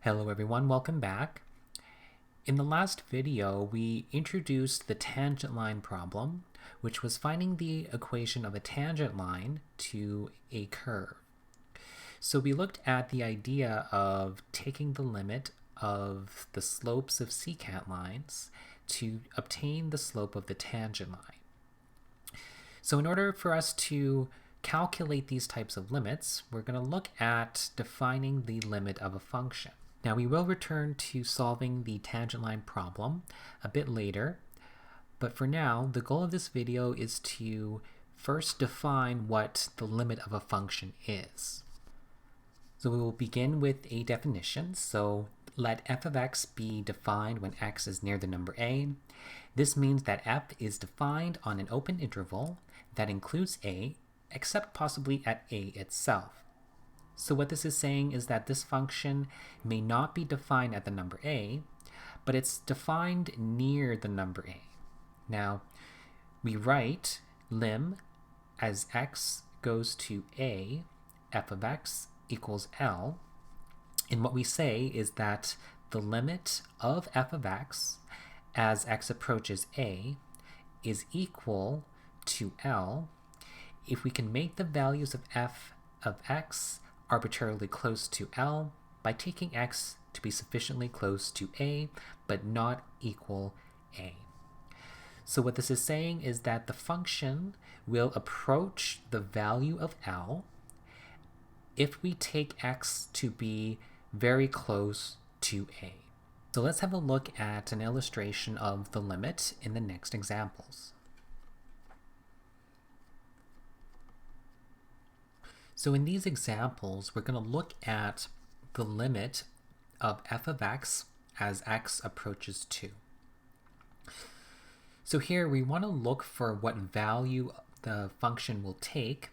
Hello everyone, welcome back. In the last video, we introduced the tangent line problem, which was finding the equation of a tangent line to a curve. So we looked at the idea of taking the limit of the slopes of secant lines to obtain the slope of the tangent line. So in order for us to calculate these types of limits, we're going to look at defining the limit of a function. Now we will return to solving the tangent line problem a bit later, but for now, the goal of this video is to first define what the limit of a function is. So we will begin with a definition. So let f of x be defined when x is near the number a. This means that f is defined on an open interval that includes a, except possibly at a itself. So what this is saying is that this function may not be defined at the number a, but it's defined near the number a. Now, we write lim as x goes to a, f of x equals L. And what we say is that the limit of f of x as x approaches a is equal to L if we can make the values of f of x arbitrarily close to L by taking x to be sufficiently close to a but not equal a. So what this is saying is that the function will approach the value of L if we take x to be very close to a. So let's have a look at an illustration of the limit in the next examples. So in these examples, we're going to look at the limit of f of x as x approaches 2. So here we want to look for what value the function will take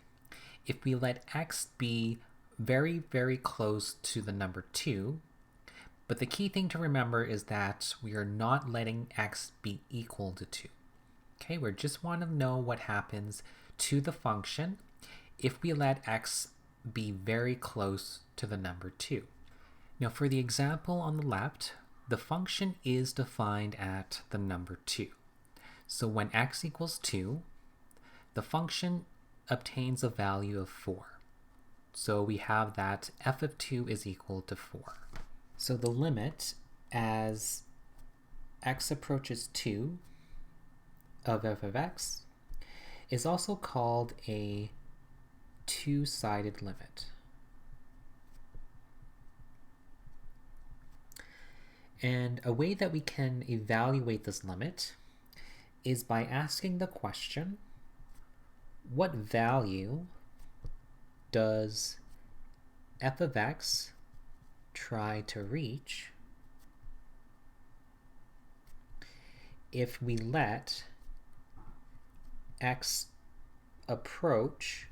if we let x be very, very close to the number 2. But the key thing to remember is that we are not letting x be equal to 2. Okay, we just want to know what happens to the function if we let x be very close to the number 2. Now for the example on the left, the function is defined at the number 2. So when x equals 2, the function obtains a value of 4. So we have that f of 2 is equal to 4. So the limit as x approaches 2 of f of x is also called a two-sided limit. And a way that we can evaluate this limit is by asking the question, what value does f of x try to reach if we let x approach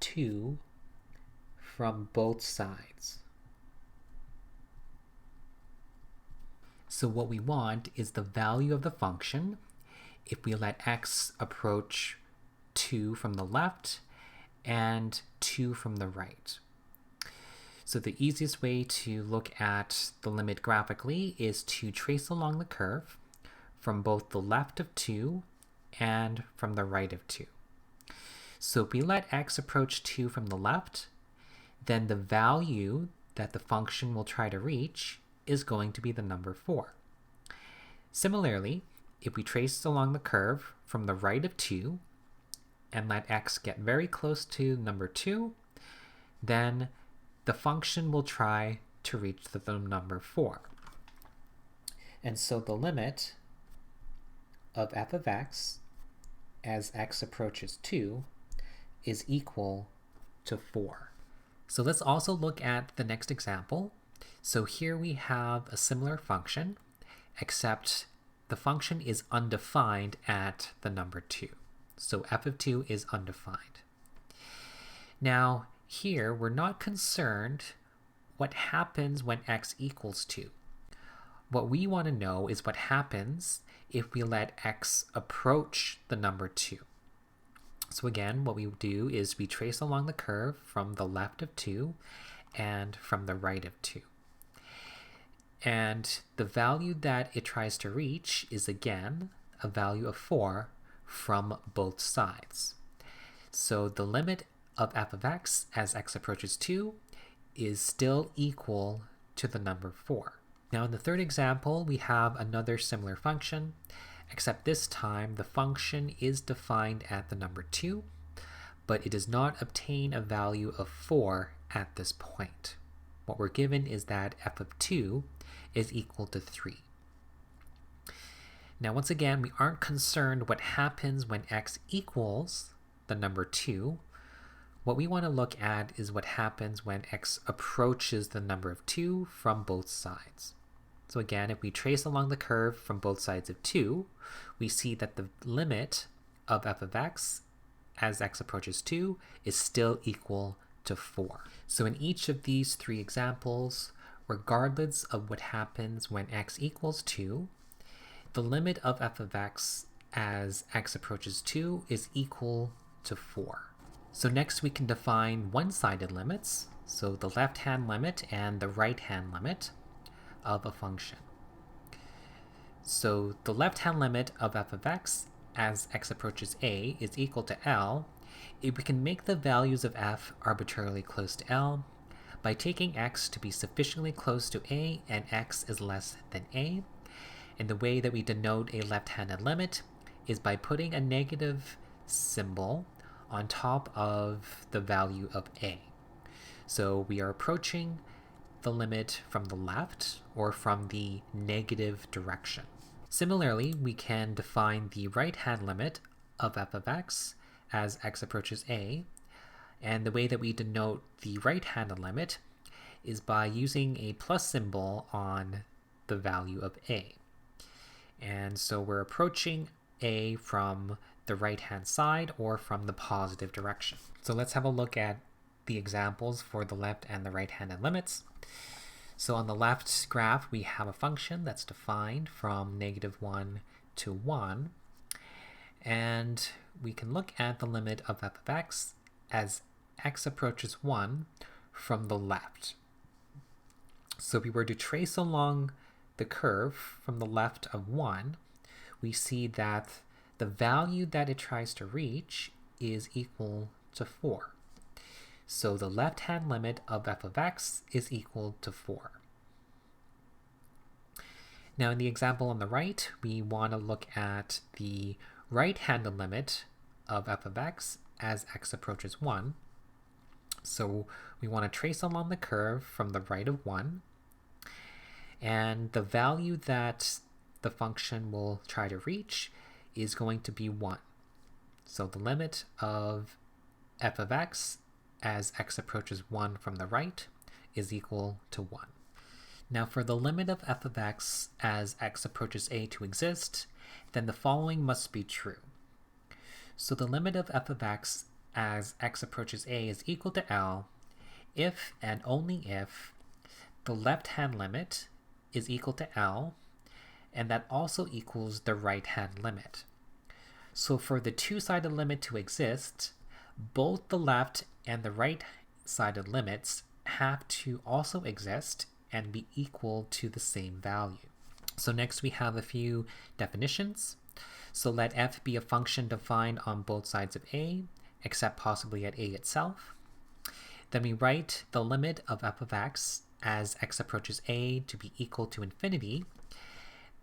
2 from both sides? So what we want is the value of the function if we let x approach 2 from the left and 2 from the right. So the easiest way to look at the limit graphically is to trace along the curve from both the left of 2 and from the right of 2. So if we let x approach 2 from the left, then the value that the function will try to reach is going to be the number 4. Similarly, if we trace along the curve from the right of 2 and let x get very close to number 2, then the function will try to reach the number 4. And so the limit of f of x as x approaches 2 is equal to 4. So let's also look at the next example. So here we have a similar function, except the function is undefined at the number 2. So f of 2 is undefined. Now here we're not concerned what happens when x equals 2. What we want to know is what happens if we let x approach the number 2. So again, what we do is we trace along the curve from the left of 2 and from the right of 2. And the value that it tries to reach is again a value of 4 from both sides. So the limit of f of x as x approaches 2 is still equal to the number 4. Now in the third example, we have another similar function, except this time the function is defined at the number 2, but it does not obtain a value of 4 at this point. What we're given is that f of 2 is equal to 3. Now once again, we aren't concerned what happens when x equals the number 2. What we want to look at is what happens when x approaches the number of 2 from both sides. So again, if we trace along the curve from both sides of 2, we see that the limit of f of x as x approaches 2 is still equal to 4. So in each of these 3 examples, regardless of what happens when x equals 2, the limit of f of x as x approaches 2 is equal to 4. So next we can define one-sided limits, so the left-hand limit and the right-hand limit of a function. So the left-hand limit of f of x as x approaches a is equal to L if we can make the values of f arbitrarily close to L by taking x to be sufficiently close to a and x is less than a. And the way that we denote a left-handed limit is by putting a negative symbol on top of the value of a. So we are approaching the limit from the left or from the negative direction. Similarly, we can define the right-hand limit of f of x as x approaches a, and the way that we denote the right-handed limit is by using a plus symbol on the value of a. And so we're approaching a from the right-hand side or from the positive direction. So let's have a look at the examples for the left and the right-handed limits. So on the left graph, we have a function that's defined from -1 to 1. And we can look at the limit of f of x as x approaches 1 from the left. So if we were to trace along the curve from the left of 1, we see that the value that it tries to reach is equal to 4. So the left-hand limit of f of x is equal to 4. Now in the example on the right, we want to look at the right-handed limit of f of x as x approaches 1. So we want to trace along the curve from the right of 1, and the value that the function will try to reach is going to be 1. So the limit of f of x as x approaches 1 from the right is equal to 1. Now for the limit of f of x as x approaches a to exist, then the following must be true. So the limit of f of x as x approaches a is equal to L if and only if the left-hand limit is equal to L, and that also equals the right-hand limit. So for the two-sided limit to exist, both the left and the right-sided limits have to also exist and be equal to the same value. So next we have a few definitions. So let f be a function defined on both sides of a, except possibly at a itself. Then we write the limit of f of x as x approaches a to be equal to infinity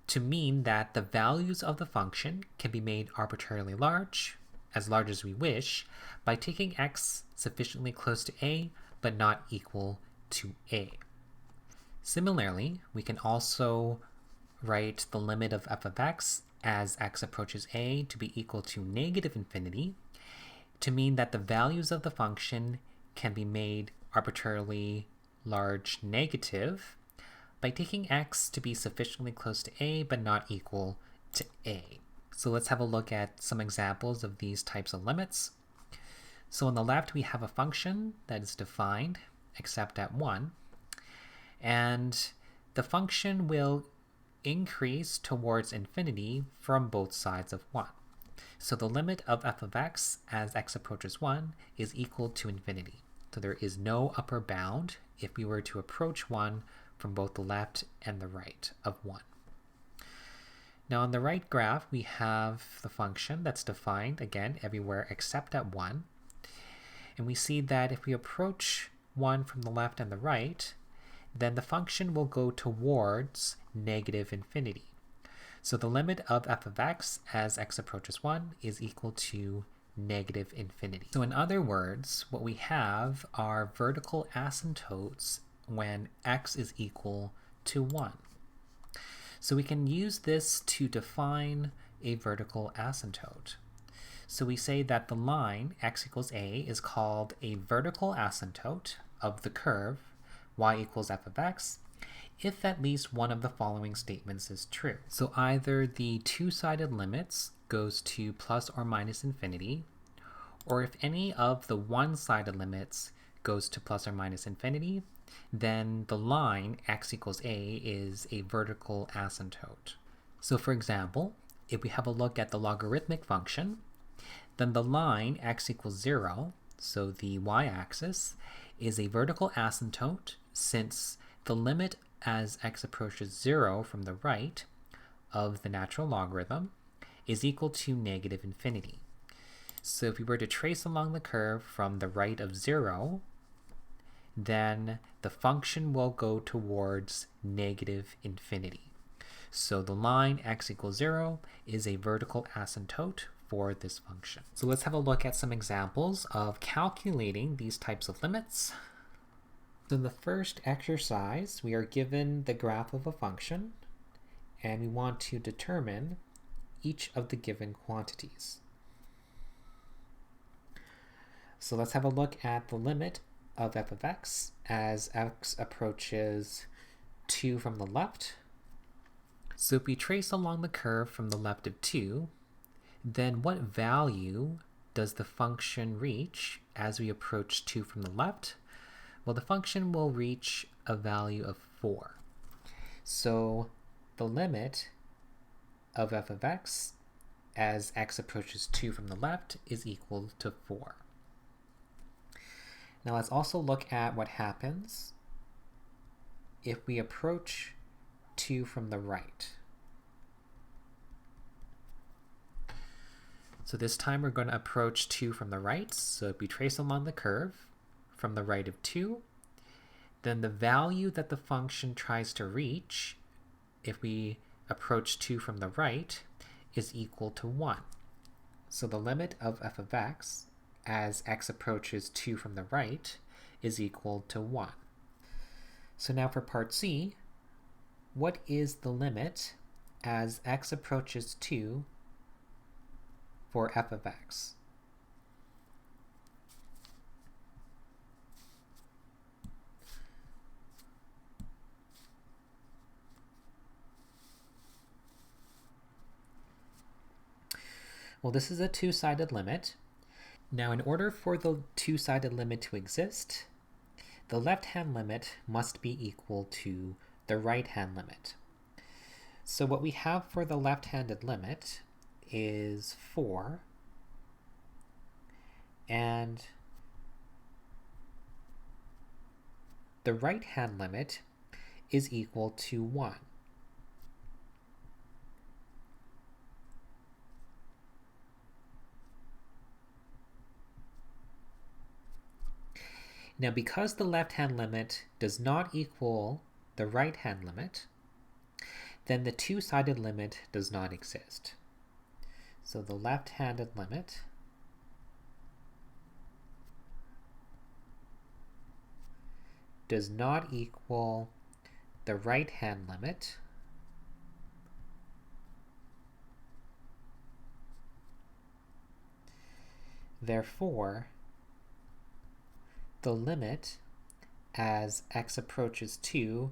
to mean that the values of the function can be made arbitrarily large as we wish, by taking x sufficiently close to a but not equal to a. Similarly, we can also write the limit of f of x as x approaches a to be equal to negative infinity to mean that the values of the function can be made arbitrarily large negative by taking x to be sufficiently close to a but not equal to a. So let's have a look at some examples of these types of limits. So on the left we have a function that is defined except at 1, and the function will increase towards infinity from both sides of 1. So the limit of f of x as x approaches 1 is equal to infinity. So there is no upper bound if we were to approach 1 from both the left and the right of 1. Now on the right graph, we have the function that's defined, again, everywhere except at 1. And we see that if we approach 1 from the left and the right, then the function will go towards negative infinity. So the limit of f of x as x approaches 1 is equal to negative infinity. So in other words, what we have are vertical asymptotes when x is equal to 1. So we can use this to define a vertical asymptote. So we say that the line x equals a is called a vertical asymptote of the curve y equals f of x if at least one of the following statements is true. So either the two-sided limits goes to plus or minus infinity, or if any of the one-sided limits goes to plus or minus infinity, then the line x equals a is a vertical asymptote. So for example, if we have a look at the logarithmic function, then the line x equals 0, so the y-axis, is a vertical asymptote since the limit as x approaches 0 from the right of the natural logarithm is equal to negative infinity. So if we were to trace along the curve from the right of 0, then the function will go towards negative infinity. So the line x equals 0 is a vertical asymptote for this function. So let's have a look at some examples of calculating these types of limits. So in the first exercise, we are given the graph of a function, and we want to determine each of the given quantities. So let's have a look at the limit of f of x as x approaches 2 from the left. So if we trace along the curve from the left of 2, then what value does the function reach as we approach 2 from the left? Well, the function will reach a value of 4. So the limit of f of x as x approaches 2 from the left is equal to 4. Now let's also look at what happens if we approach 2 from the right. So this time we're going to approach 2 from the right. So if we trace along the curve from the right of 2, then the value that the function tries to reach if we approach 2 from the right is equal to 1. So the limit of f of x as x approaches 2 from the right is equal to 1. So now for part C, what is the limit as x approaches 2 for f of x? Well, this is a two-sided limit. Now, in order for the two-sided limit to exist, the left-hand limit must be equal to the right-hand limit. So what we have for the left-handed limit is 4, and the right-hand limit is equal to 1. Now, because the left-hand limit does not equal the right-hand limit, then the two-sided limit does not exist. So the left-handed limit does not equal the right-hand limit, therefore the limit as x approaches 2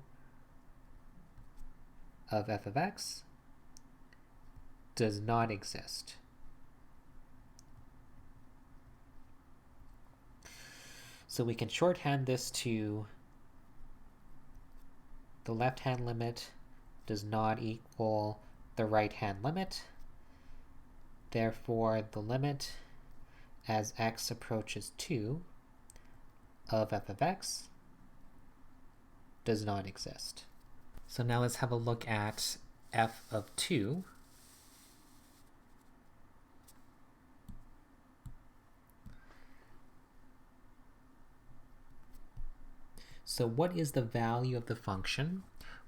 of f of x does not exist. So we can shorthand this to the left-hand limit does not equal the right-hand limit. Therefore, the limit as x approaches 2 of f of x does not exist. So now let's have a look at f of 2. So what is the value of the function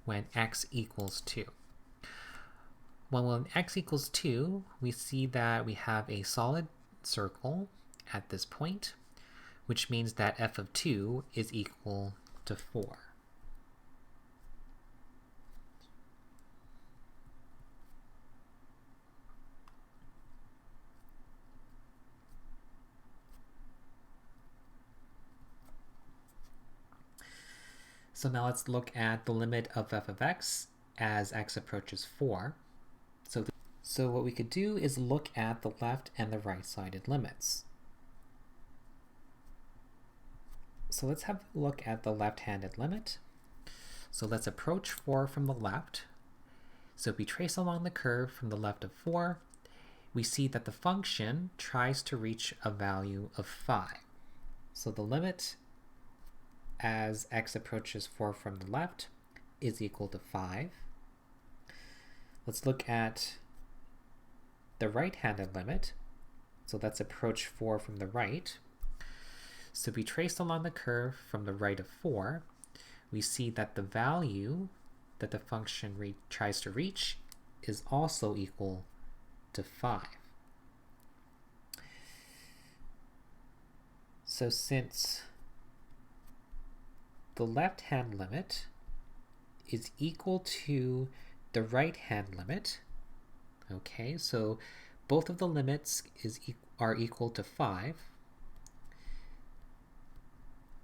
when x equals 2? Well, when x equals 2, we see that we have a solid circle at this point, which means that f of 2 is equal to 4. So now let's look at the limit of f of x as x approaches 4. So what we could do is look at the left and the right-sided limits. So let's have a look at the left-handed limit. So let's approach 4 from the left. So if we trace along the curve from the left of 4, we see that the function tries to reach a value of 5. So the limit as x approaches 4 from the left is equal to 5. Let's look at the right-handed limit. So let's approach 4 from the right. So if we trace along the curve from the right of 4, we see that the value that the function tries to reach is also equal to 5. So since the left-hand limit is equal to the right-hand limit, okay, so both of the limits are equal to 5,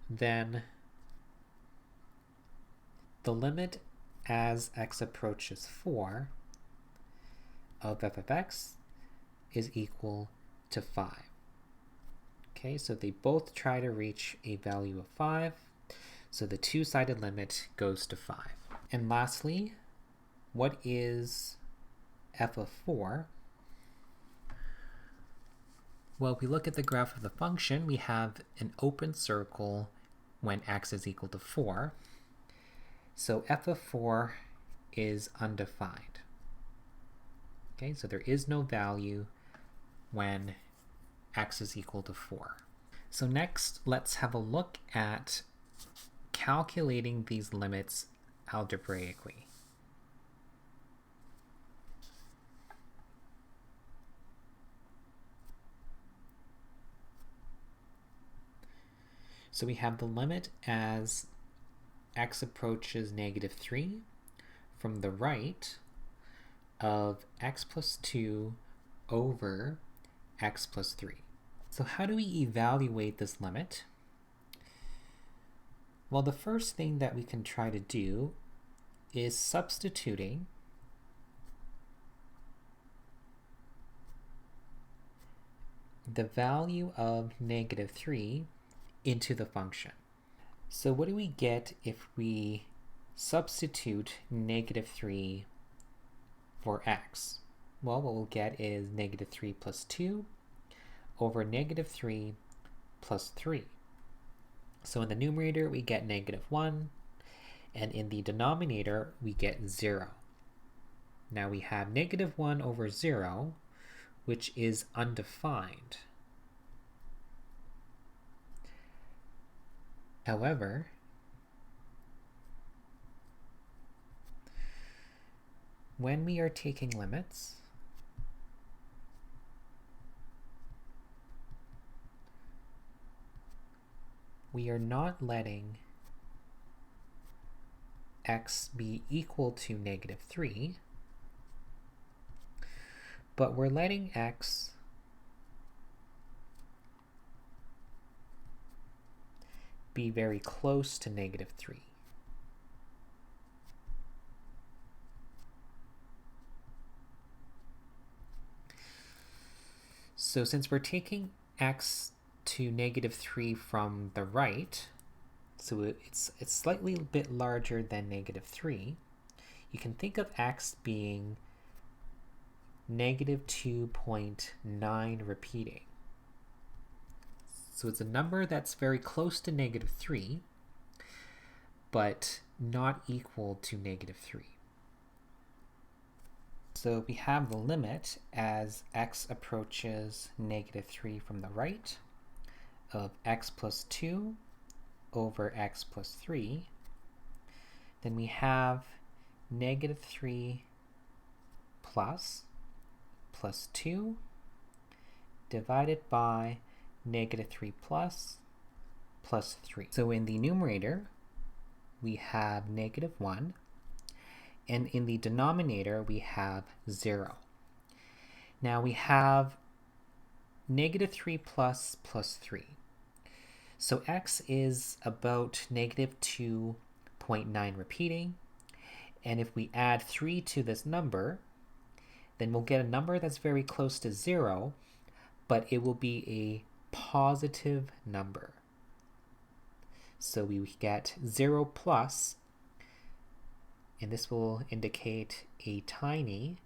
then the limit as x approaches 4 of f of x is equal to 5. Okay, so they both try to reach a value of 5, so the two-sided limit goes to 5. And lastly, what is f of 4? Well, if we look at the graph of the function, we have an open circle when x is equal to 4. So f of 4 is undefined. Okay, so there is no value when x is equal to 4. So next, let's have a look at calculating these limits algebraically. So we have the limit as x approaches -3 from the right of x plus 2 over x plus 3. So how do we evaluate this limit? Well, the first thing that we can try to do is substituting the value of -3 into the function. So what do we get if we substitute -3 for x? Well, what we'll get is -3 plus 2 over -3 plus 3. So in the numerator, we get -1, and in the denominator, we get 0. Now we have -1 over 0, which is undefined. However, when we are taking limits, we are not letting x be equal to -3, but we're letting x be very close to -3. So since we're taking x to -3 from the right, so it's slightly a bit larger than -3, you can think of x being -2.9 repeating. So it's a number that's very close to -3, but not equal to negative 3. So we have the limit as x approaches negative 3 from the right of x plus 2 over x plus 3. Then we have negative 3 plus 2 divided by negative 3 plus 3. So in the numerator, we have negative 1, and in the denominator, we have 0. Now we have negative 3 plus 3. So x is about negative 2.9 repeating, and if we add 3 to this number, then we'll get a number that's very close to 0, but it will be a positive number. So we get 0 plus, and this will indicate a tiny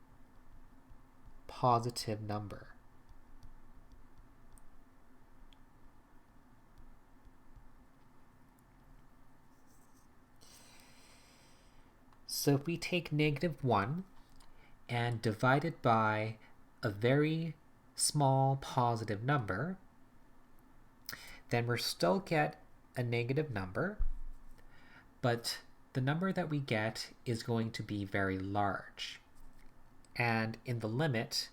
positive number. So if we take negative 1 and divide it by a very small positive number, then we'll still get a negative number, but the number that we get is going to be very large. And in the limit,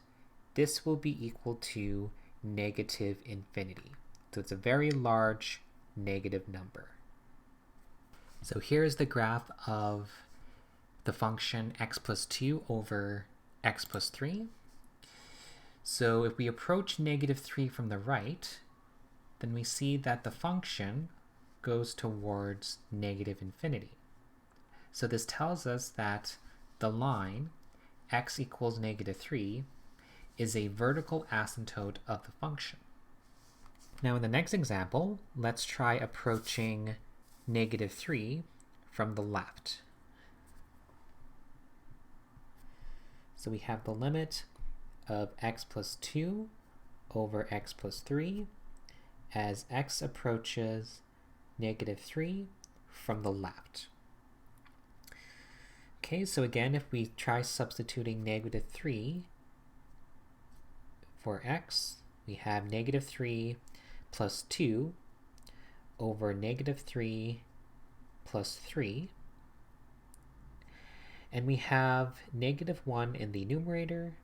this will be equal to negative infinity. So it's a very large negative number. So here's the graph of the function x plus 2 over x plus 3. So if we approach negative 3 from the right, then we see that the function goes towards negative infinity. So this tells us that the line x equals negative 3 is a vertical asymptote of the function. Now in the next example, let's try approaching negative 3 from the left. So we have the limit of x plus 2 over x plus 3 as x approaches negative 3 from the left. Okay, so again, if we try substituting negative 3 for x, we have negative 3 plus 2 over negative 3 plus 3. And we have negative 1 in the numerator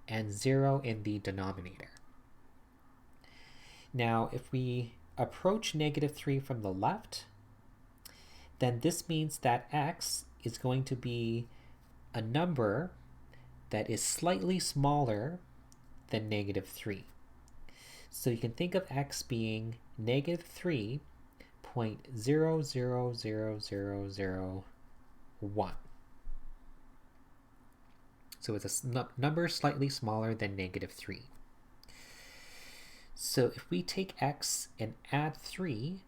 and 0 in the denominator. Now, if we approach negative 3 from the left, then this means that x is going to be a number that is slightly smaller than negative 3. So you can think of x being negative 3.000001. So it's a number slightly smaller than negative 3. So if we take x and add 3,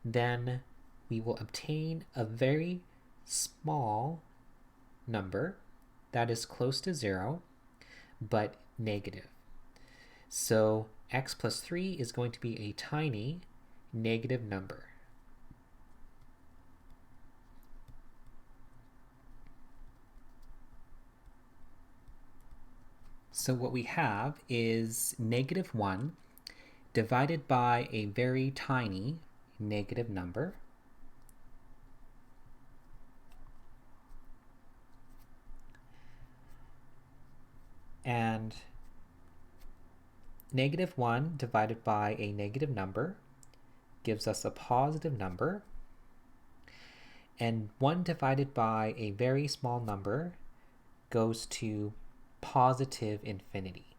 then we will obtain a very small number that is close to 0, but negative. So x plus 3 is going to be a tiny negative number. So what we have is negative 1 divided by a very tiny negative number. And negative 1 divided by a negative number gives us a positive number. And 1 divided by a very small number goes to positive infinity.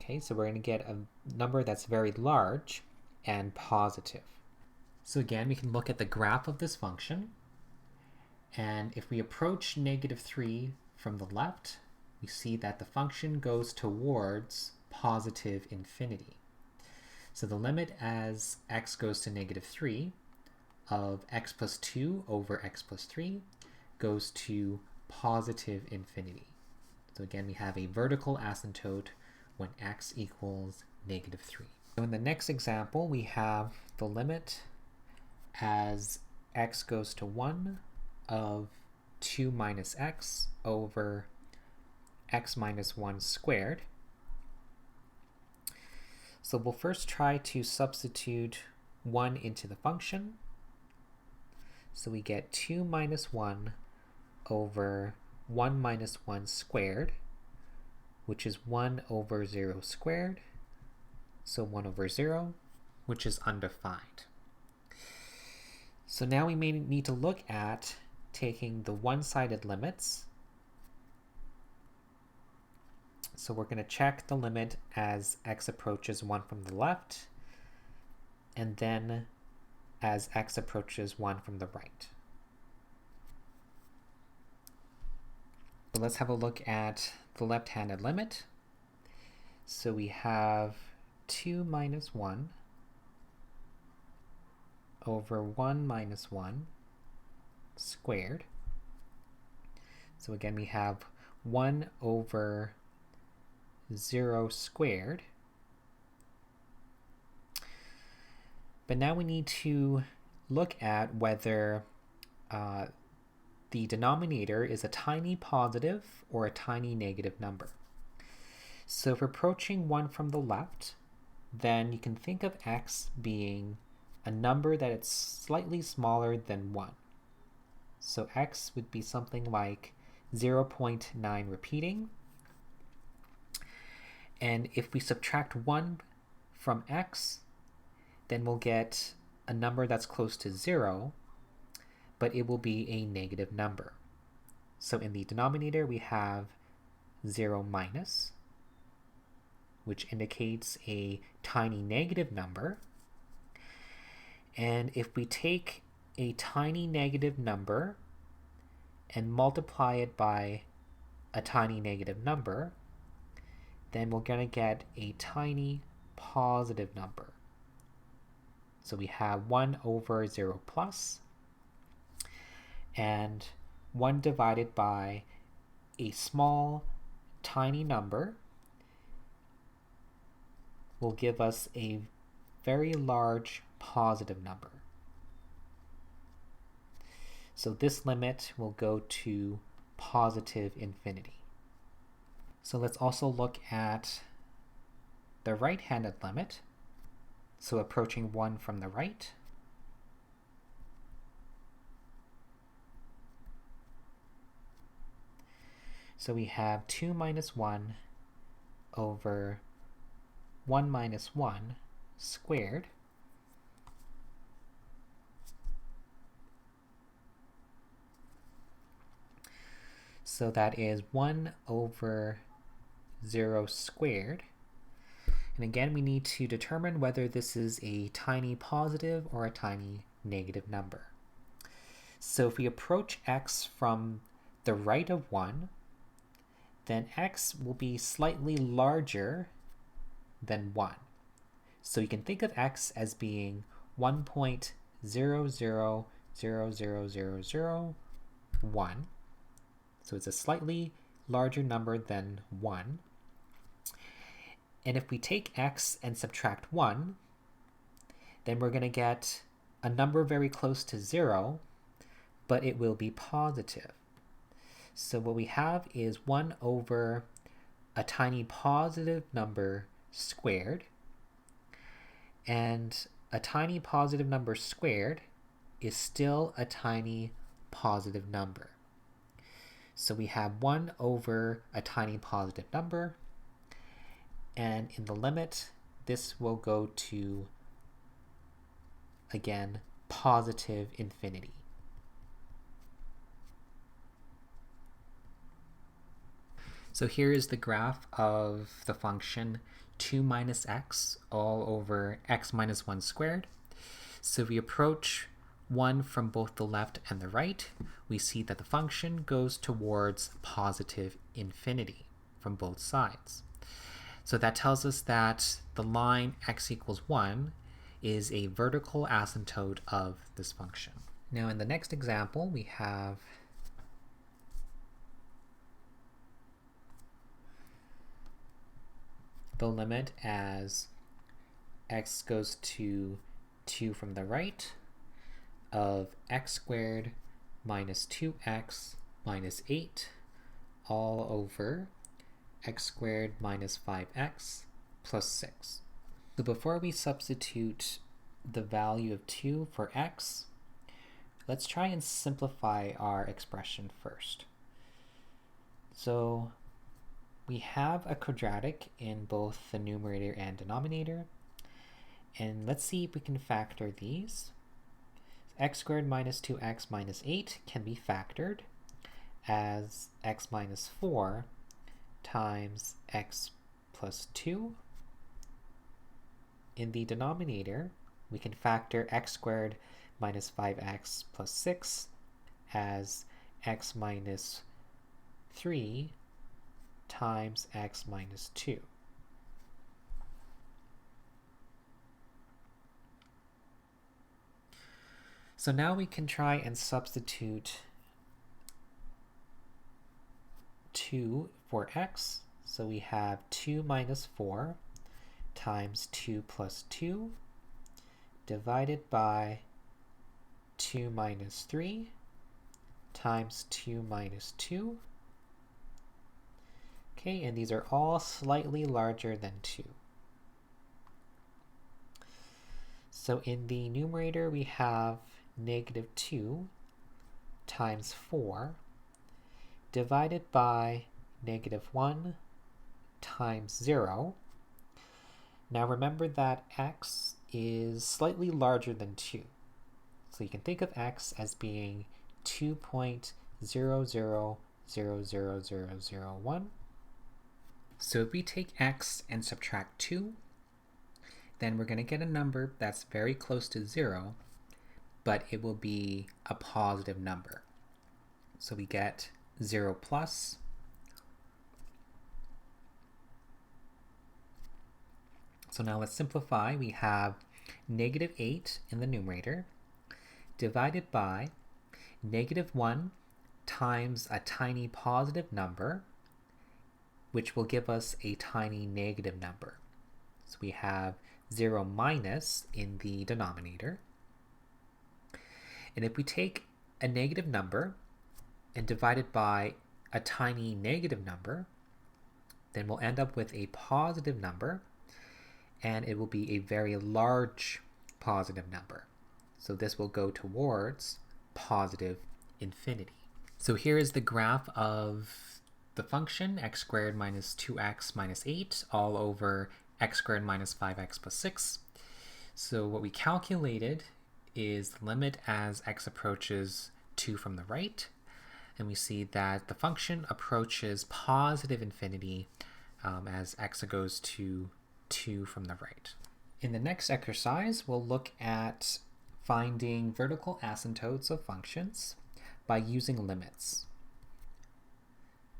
Okay, so we're going to get a number that's very large and positive. So again, we can look at the graph of this function. And if we approach negative 3 from the left, we see that the function goes towards positive infinity. So the limit as x goes to negative 3 of x plus 2 over x plus 3 goes to positive infinity. So again, we have a vertical asymptote when x equals negative 3. So in the next example, we have the limit as x goes to 1 of 2 minus x over x minus 1 squared. So we'll first try to substitute 1 into the function. So we get 2 minus 1 over 1 minus 1 squared, which is 1 over 0 squared. So 1 over 0, which is undefined. So now we may need to look at taking the one-sided limits. So we're going to check the limit as x approaches 1 from the left, and then as x approaches 1 from the right. So let's have a look at the left-handed limit. So we have 2 minus 1 over 1 minus 1 squared. So again, we have 1 over 0 squared. But now we need to look at whether the denominator is a tiny positive or a tiny negative number. So if we're approaching 1 from the left, then you can think of x being a number that it's slightly smaller than 1. So x would be something like 0.9 repeating. And if we subtract 1 from x, then we'll get a number that's close to 0, but it will be a negative number. So in the denominator, we have 0 minus, which indicates a tiny negative number. And if we take a tiny negative number and multiply it by a tiny negative number, then we're going to get a tiny positive number. So we have 1 over 0 plus, and 1 divided by a small, tiny number will give us a very large positive number. So this limit will go to positive infinity. So let's also look at the right-handed limit. So approaching 1 from the right. So we have 2 minus 1 over 1 minus 1 squared. So that is 1 over 0 squared. And again, we need to determine whether this is a tiny positive or a tiny negative number. So if we approach x from the right of 1, then x will be slightly larger than 1. So you can think of x as being 1.00000001. So it's a slightly larger number than 1. And if we take x and subtract 1, then we're going to get a number very close to 0, but it will be positive. So what we have is 1 over a tiny positive number squared, and a tiny positive number squared is still a tiny positive number. So we have 1 over a tiny positive number, and in the limit, this will go to, again, positive infinity. So here is the graph of the function 2 minus x all over x minus 1 squared. So we approach 1 from both the left and the right. We see that the function goes towards positive infinity from both sides. So that tells us that the line x equals 1 is a vertical asymptote of this function. Now in the next example, we have the limit as x goes to 2 from the right. of x squared minus 2x minus 8 all over x squared minus 5x plus 6. So before we substitute the value of 2 for x, let's try and simplify our expression first. So we have a quadratic in both the numerator and denominator, and let's see if we can factor these. X squared minus 2x minus 8 can be factored as x minus 4 times x plus 2. In the denominator, we can factor x squared minus 5x plus 6 as x minus 3 times x minus 2. So now we can try and substitute 2 for x. So we have 2 minus 4 times 2 plus 2 divided by 2 minus 3 times 2 minus 2. Okay, and these are all slightly larger than 2. So in the numerator we have negative 2 times 4 divided by negative 1 times 0. Now remember that x is slightly larger than 2. So you can think of x as being 2.00000001. So if we take x and subtract 2, then we're going to get a number that's very close to 0, but it will be a positive number. So we get 0 plus. So now let's simplify. We have negative 8 in the numerator divided by negative 1 times a tiny positive number, which will give us a tiny negative number. So we have 0 minus in the denominator. And if we take a negative number and divide it by a tiny negative number, then we'll end up with a positive number, and it will be a very large positive number. So this will go towards positive infinity. So here is the graph of the function x squared minus 2x minus 8 all over x squared minus 5x plus 6. So what we calculated is the limit as x approaches 2 from the right, and we see that the function approaches positive infinity as x goes to 2 from the right. In the next exercise, we'll look at finding vertical asymptotes of functions by using limits.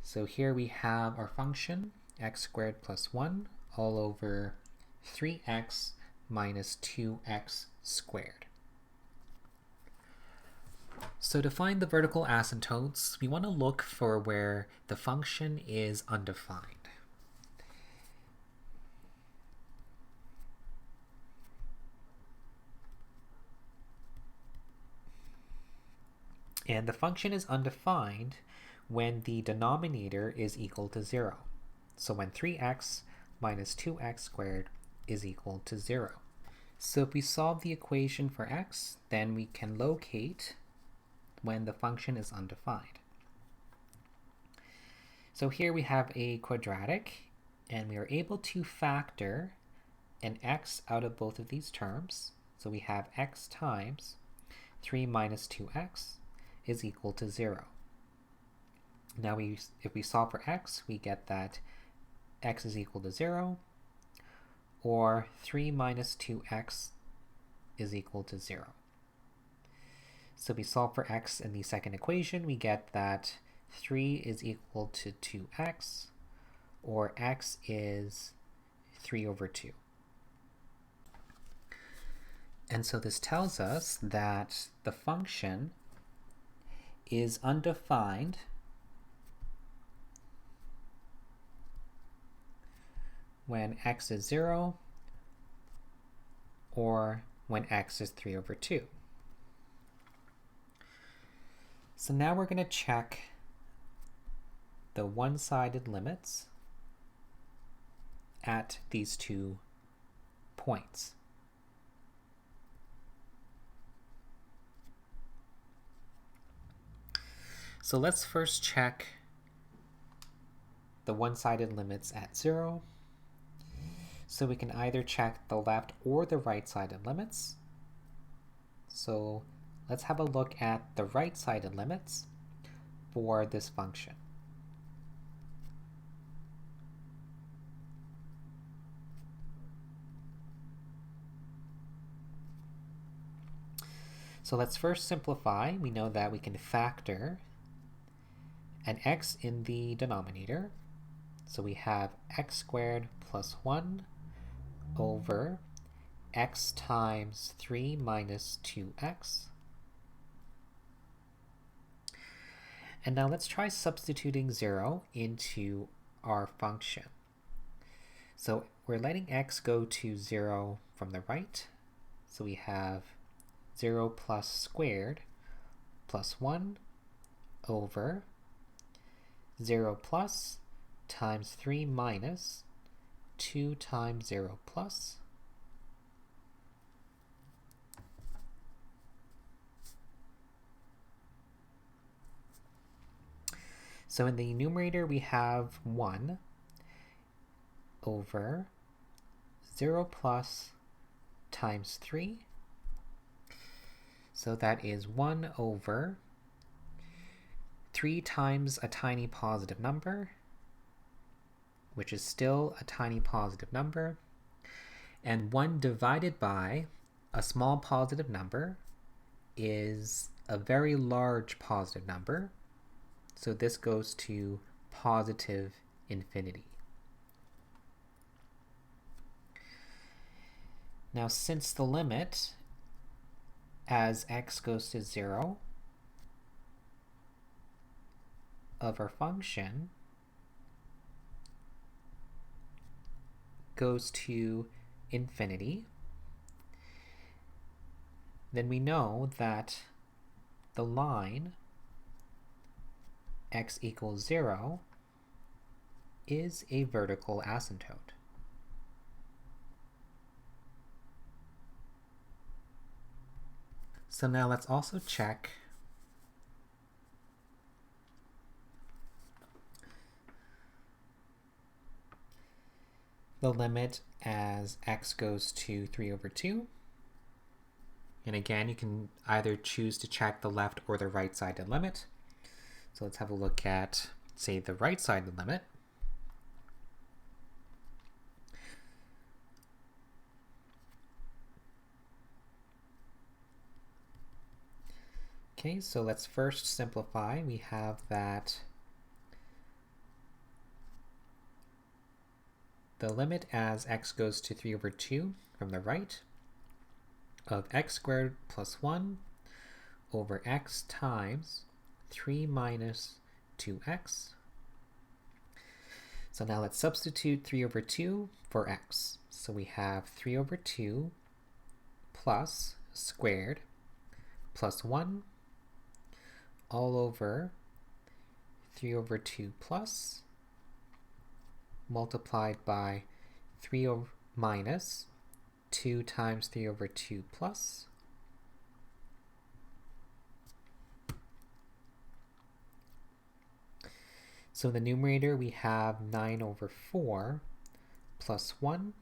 So here we have our function x squared plus 1 all over 3x minus 2x squared. So to find the vertical asymptotes, we want to look for where the function is undefined. And the function is undefined when the denominator is equal to 0. So when 3x minus 2x squared is equal to 0. So if we solve the equation for x, then we can locate when the function is undefined. So here we have a quadratic, and we are able to factor an x out of both of these terms. So we have x times 3 minus 2x is equal to 0. Now if we solve for x, we get that x is equal to 0, or 3 minus 2x is equal to 0. So we solve for x in the second equation, we get that 3 is equal to 2x, or x is 3 over 2. And so this tells us that the function is undefined when x is 0 or when x is 3 over 2. So now we're going to check the one-sided limits at these 2 points. So let's first check the one-sided limits at 0. So we can either check the left or the right-sided limits. So let's have a look at the right-sided limits for this function. So let's first simplify. We know that we can factor an x in the denominator. So we have x squared plus 1 over x times 3 minus 2x. And now let's try substituting 0 into our function. So we're letting x go to 0 from the right. So we have 0 plus squared plus 1 over 0 plus times 3 minus 2 times 0 plus. So in the numerator we have 1 over 0 plus times 3. So that is 1 over 3 times a tiny positive number, which is still a tiny positive number, and 1 divided by a small positive number is a very large positive number, so this goes to positive infinity. Now, since the limit as x goes to 0 of our function goes to infinity, then we know that the line x equals 0 is a vertical asymptote. So now let's also check the limit as x goes to 3 over 2. And again, you can either choose to check the left or the right-sided limit. So let's have a look at, say, the right-sided limit. Okay, so let's first simplify. We have that the limit as x goes to 3 over 2 from the right of x squared plus 1 over x times 3 minus 2x. So now let's substitute 3 over 2 for x. So we have 3 over 2 plus squared plus 1 all over 3 over 2 plus multiplied by 3 over minus 2 times 3 over 2 plus. So in the numerator we have 9 over 4 plus 1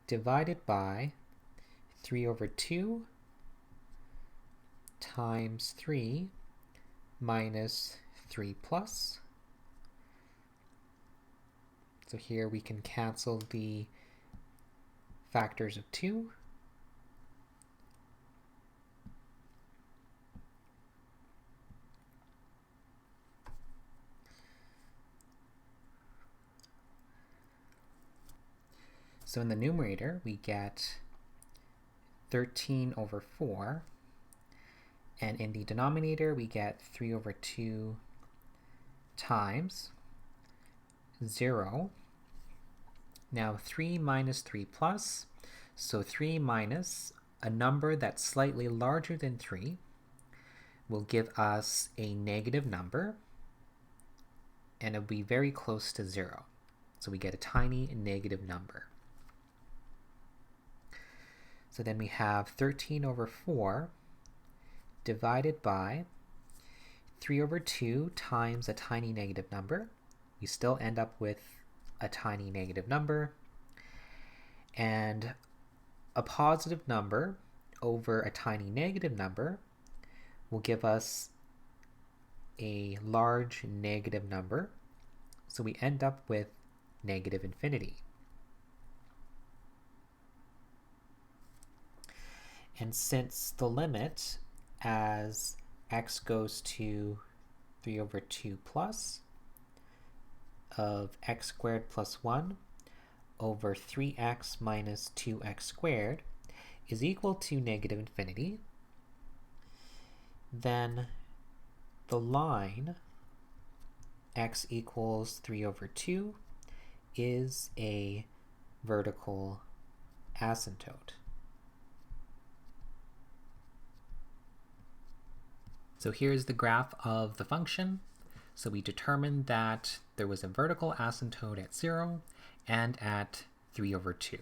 divided by 3 over 2 times 3 minus 3 plus. So here we can cancel the factors of 2. So in the numerator, we get 13 over 4. And in the denominator, we get 3 over 2 times 0. Now 3 minus 3 plus, so 3 minus a number that's slightly larger than 3, will give us a negative number, and it'll be very close to 0. So we get a tiny negative number. So then we have 13 over 4 divided by 3 over 2 times a tiny negative number. We still end up with a tiny negative number. And a positive number over a tiny negative number will give us a large negative number. So we end up with negative infinity. And since the limit as x goes to 3 over 2 plus of x squared plus 1 over 3x minus 2x squared is equal to negative infinity, then the line x equals 3 over 2 is a vertical asymptote. So here's the graph of the function. So we determined that there was a vertical asymptote at 0 and at 3 over 2.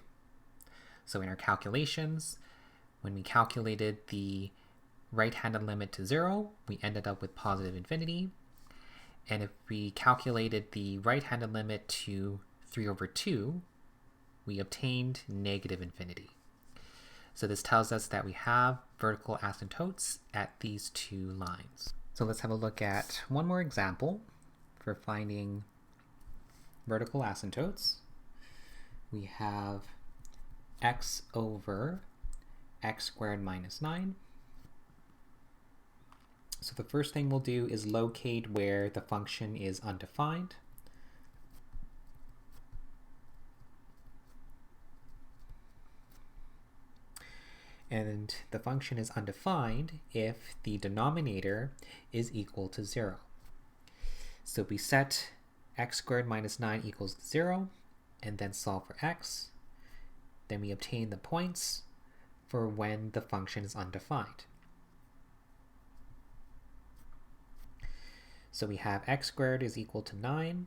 So in our calculations, when we calculated the right-handed limit to 0, we ended up with positive infinity. And if we calculated the right-handed limit to 3 over 2, we obtained negative infinity. So this tells us that we have vertical asymptotes at these two lines. So let's have a look at one more example for finding vertical asymptotes. We have x over x squared minus 9. So the first thing we'll do is locate where the function is undefined. And the function is undefined if the denominator is equal to 0. So we set x squared minus 9 equals 0, and then solve for x. Then we obtain the points for when the function is undefined. So we have x squared is equal to 9.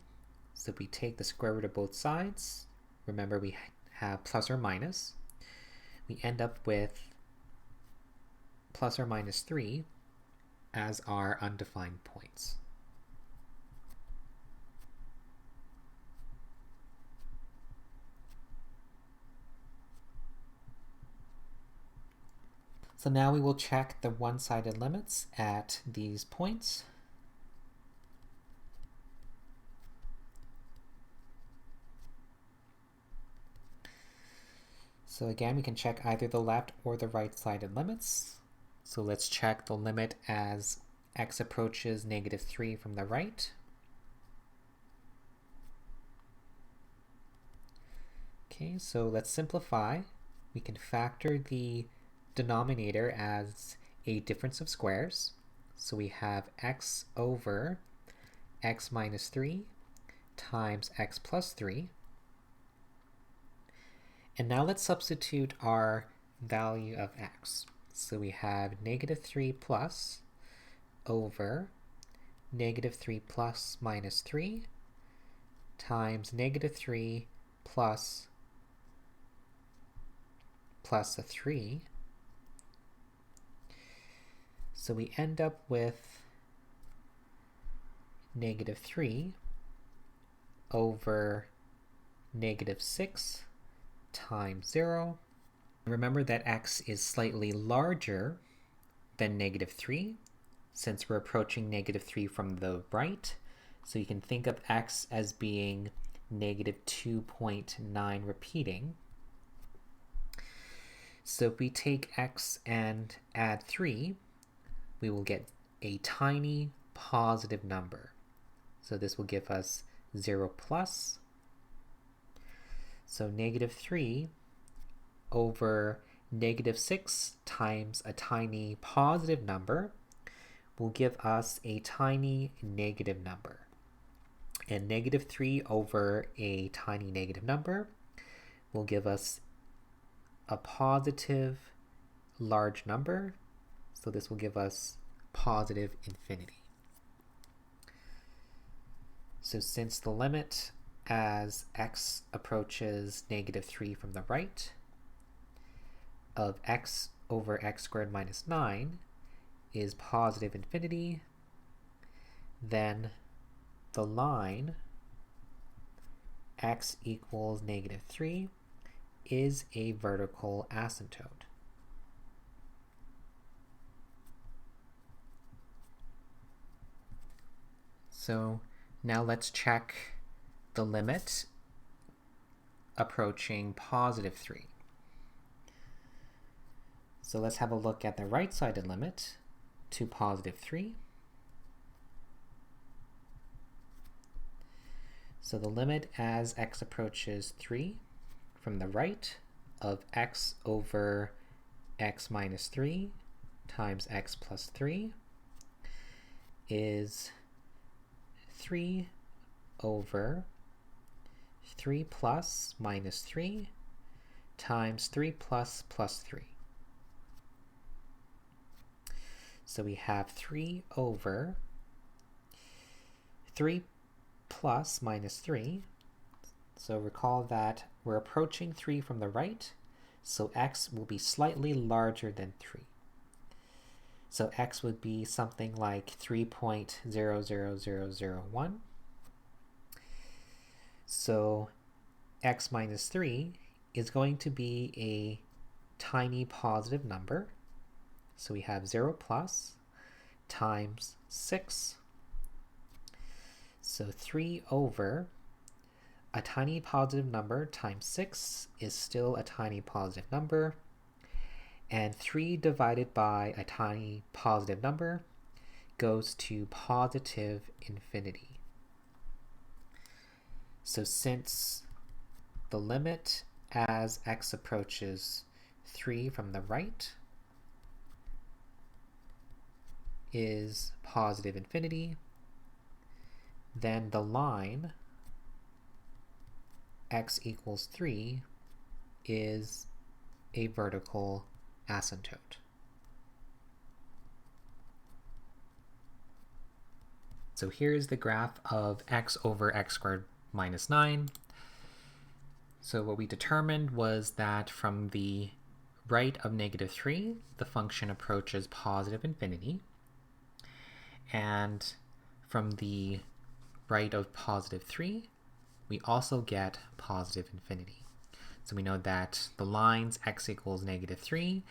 So we take the square root of both sides. Remember, we have plus or minus. We end up with plus or minus 3 as our undefined points. So now we will check the one-sided limits at these points. So again, we can check either the left or the right-sided limits. So let's check the limit as x approaches negative 3 from the right. Okay, so let's simplify. We can factor the denominator as a difference of squares. So we have x over x minus 3 times x plus 3. And now let's substitute our value of x. So we have negative 3 plus over negative 3 plus minus 3 times negative 3 plus a 3. So we end up with negative 3 over negative 6 times 0. Remember that x is slightly larger than negative 3 since we're approaching negative 3 from the right. So you can think of x as being negative 2.9 repeating. So if we take x and add 3, we will get a tiny positive number. So this will give us 0 plus. So negative 3 over negative 6 times a tiny positive number will give us a tiny negative number. And negative 3 over a tiny negative number will give us a positive large number. So this will give us positive infinity. So since the limit as x approaches negative 3 from the right of x over x squared minus 9 is positive infinity, then the line x equals negative 3 is a vertical asymptote. So now let's check the limit approaching positive 3. So let's have a look at the right-sided limit to positive 3. So the limit as x approaches 3 from the right of x over x minus 3 times x plus 3 is 3 over 3 plus minus 3 times 3 plus plus 3. So we have 3 over 3 plus minus 3. So recall that we're approaching 3 from the right, so x will be slightly larger than 3. So x would be something like 3.00001. So x minus 3 is going to be a tiny positive number. So we have 0 plus times 6. So 3 over a tiny positive number times 6 is still a tiny positive number. And 3 divided by a tiny positive number goes to positive infinity. So since the limit as x approaches 3 from the right is positive infinity, then the line x equals 3 is a vertical asymptote. So here's the graph of x over x squared minus 9. So what we determined was that from the right of negative 3, the function approaches positive infinity. And from the right of positive 3, we also get positive infinity. So we know that the lines x equals negative 3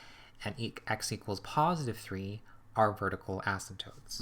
and x equals positive 3 are vertical asymptotes.